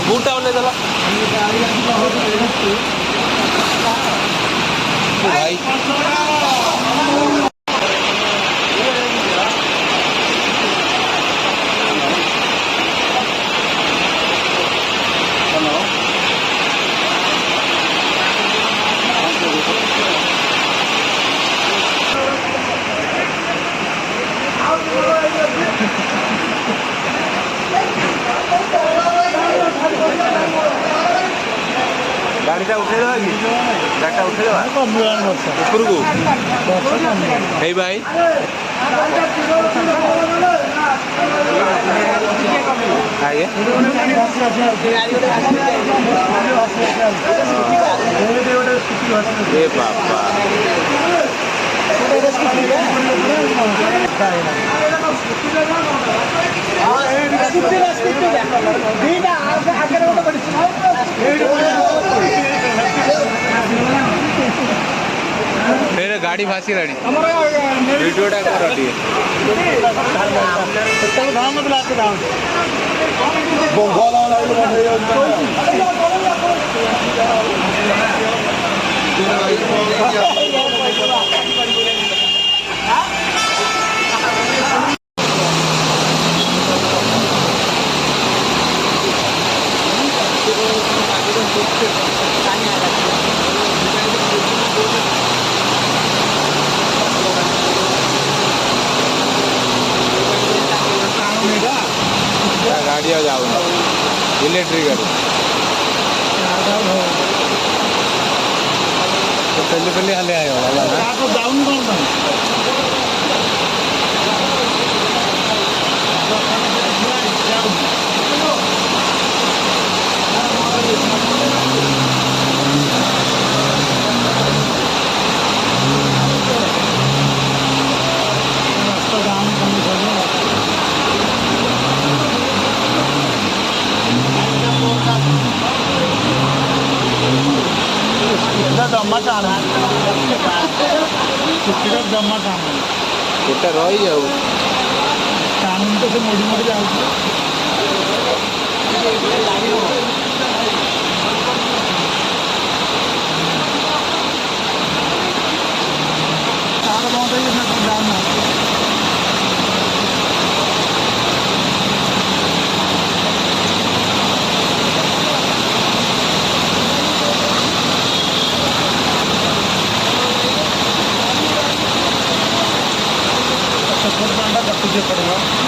बूटा वाले चला भाई गाड़ीटा उठेदेवा कि गाड़ीटा उठेदेवा ऊपर को हे भाई आगे ए बापा मेरे गाड़ी फांसी रही वीडियोटा कर रही गाड़ी आ जाओ इलेक्ट्रिक गाड़ी तो पहले हाले आए वाला डाउन जमा रही जाऊ तो से मोड़ी मोड़ी जाऊ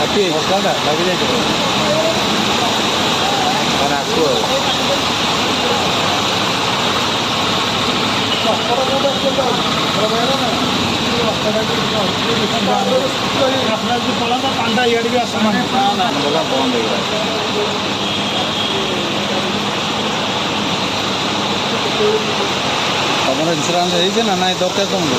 Tapi sekarang lagi aja. Karena aku. Kamu insurans aja na naik dokter kamu.